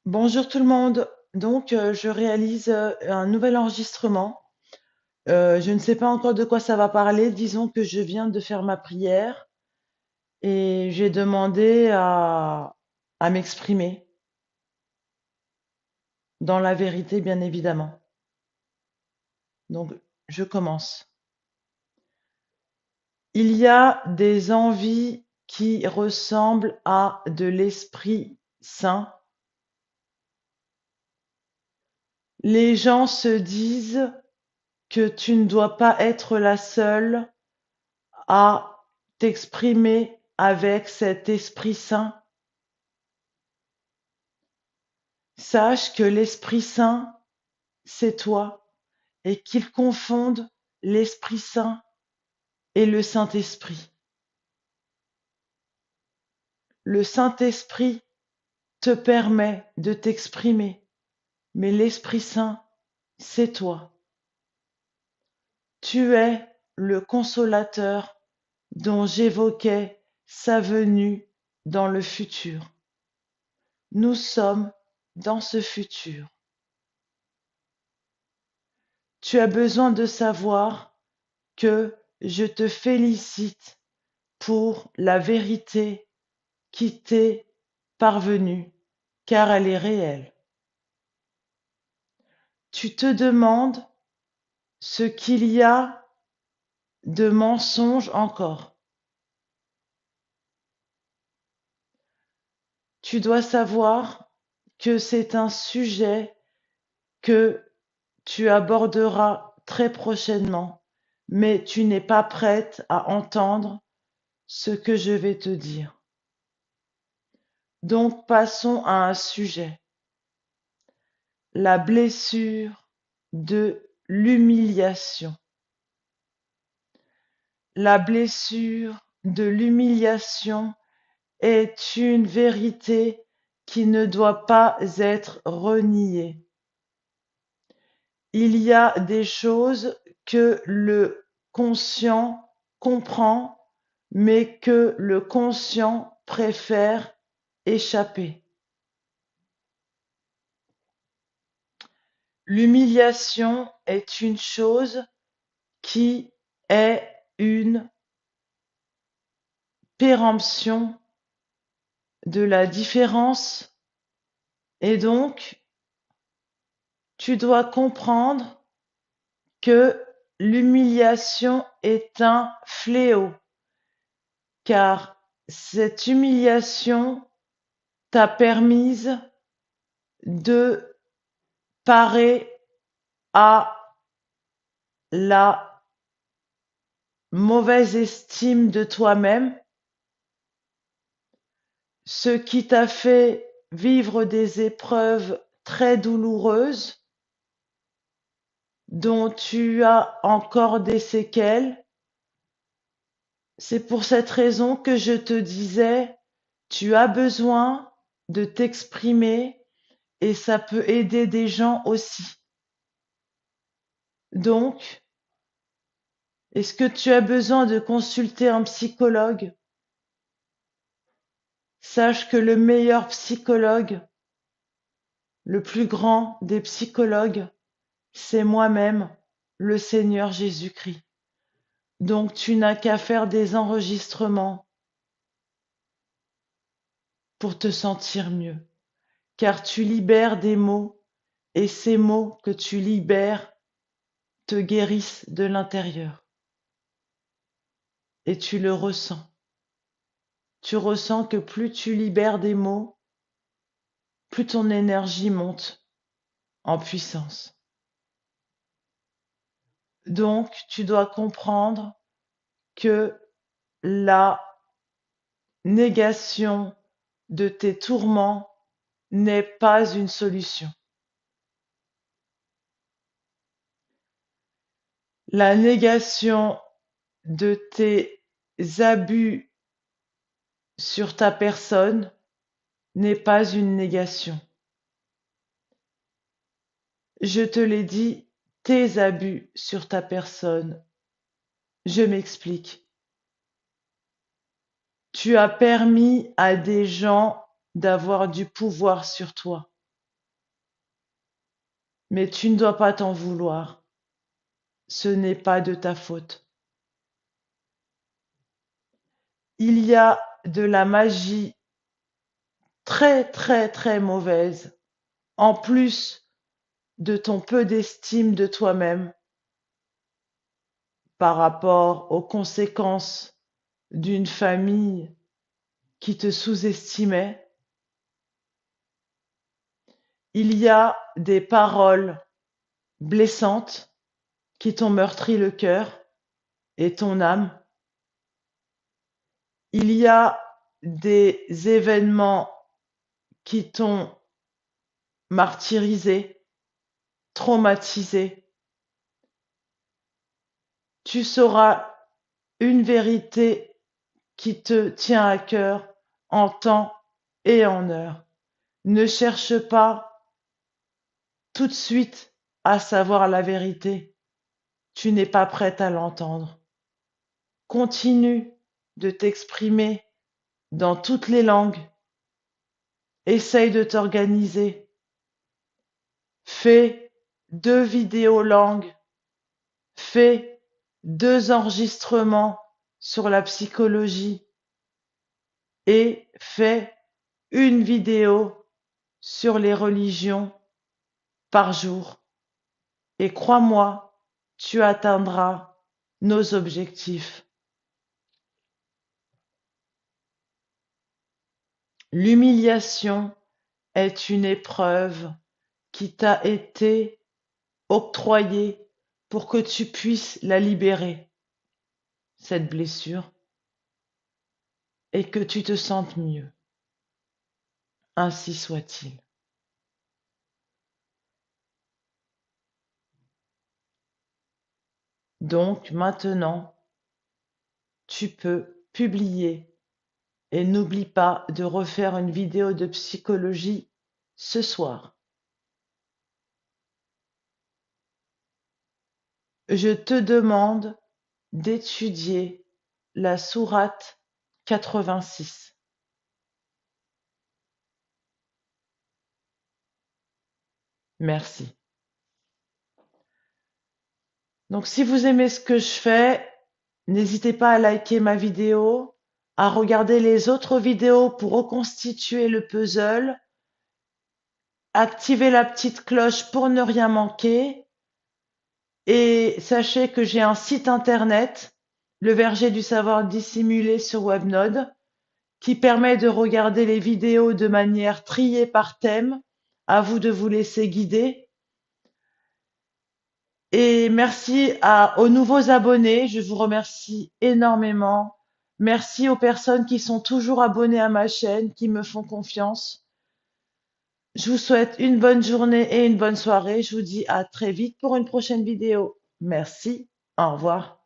Bonjour tout le monde. Je réalise un nouvel enregistrement. Je ne sais pas encore de quoi ça va parler. Disons que je viens de faire ma prière et j'ai demandé à m'exprimer dans la vérité, bien évidemment. Donc, je commence. Il y a des envies qui ressemblent à de l'Esprit Saint. Les gens se disent que tu ne dois pas être la seule à t'exprimer avec cet Esprit Saint. Sache que l'Esprit Saint, c'est toi, et qu'ils confondent l'Esprit Saint et le Saint-Esprit. Le Saint-Esprit te permet de t'exprimer, mais l'Esprit Saint, c'est toi. Tu es le consolateur dont j'évoquais sa venue dans le futur. Nous sommes dans ce futur. Tu as besoin de savoir que je te félicite pour la vérité qui t'est parvenue, car elle est réelle. Tu te demandes ce qu'il y a de mensonge encore. Tu dois savoir que c'est un sujet que tu aborderas très prochainement, mais tu n'es pas prête à entendre ce que je vais te dire. Donc passons à un sujet, la blessure de l'humiliation. La blessure de l'humiliation est une vérité qui ne doit pas être reniée. Il y a des choses que le conscient comprend, mais que le conscient préfère échapper. L'humiliation est une chose qui est une péremption de la différence, et donc tu dois comprendre que l'humiliation est un fléau, car cette humiliation t'a permise de parer à la mauvaise estime de toi-même, ce qui t'a fait vivre des épreuves très douloureuses dont tu as encore des séquelles. C'est pour cette raison que je te disais, tu as besoin de t'exprimer et ça peut aider des gens aussi. Donc, est-ce que tu as besoin de consulter un psychologue? Sache que le meilleur psychologue, le plus grand des psychologues, c'est moi-même, le Seigneur Jésus-Christ. Donc tu n'as qu'à faire des enregistrements pour te sentir mieux, car tu libères des mots et ces mots que tu libères te guérissent de l'intérieur. Et tu le ressens. Tu ressens que plus tu libères des mots, plus ton énergie monte en puissance. Donc, tu dois comprendre que la négation de tes tourments n'est pas une solution. La négation de tes abus sur ta personne n'est pas une négation. Je te l'ai dit, tes abus sur ta personne. Je m'explique. Tu as permis à des gens d'avoir du pouvoir sur toi. mais tu ne dois pas t'en vouloir. Ce n'est pas de ta faute. Il y a de la magie très très très mauvaise, en plus de ton peu d'estime de toi-même par rapport aux conséquences d'une famille qui te sous-estimait. Il y a des paroles blessantes qui t'ont meurtri le cœur et ton âme. Il y a des événements qui t'ont martyrisé, traumatisé. Tu sauras une vérité qui te tient à cœur en temps et en heure. Ne cherche pas tout de suite à savoir la vérité. Tu n'es pas prête à l'entendre. Continue de t'exprimer dans toutes les langues. Essaye de t'organiser. Fais 2 vidéos langues. Fais 2 enregistrements sur la psychologie et fais une vidéo sur les religions par jour. Et crois-moi, tu atteindras nos objectifs. L'humiliation est une épreuve qui t'a été octroyée pour que tu puisses la libérer, cette blessure, et que tu te sentes mieux. Ainsi soit-il. Donc maintenant, tu peux publier et n'oublie pas de refaire une vidéo de psychologie ce soir. Je te demande d'étudier la sourate 86. Merci. Donc si vous aimez ce que je fais, n'hésitez pas à liker ma vidéo, à regarder les autres vidéos pour reconstituer le puzzle, activer la petite cloche pour ne rien manquer et sachez que j'ai un site internet, le verger du savoir dissimulé sur Webnode, qui permet de regarder les vidéos de manière triée par thème. À vous de vous laisser guider. Et merci aux nouveaux abonnés. Je vous remercie énormément. Merci aux personnes qui sont toujours abonnées à ma chaîne, qui me font confiance. Je vous souhaite une bonne journée et une bonne soirée. Je vous dis à très vite pour une prochaine vidéo. Merci. Au revoir.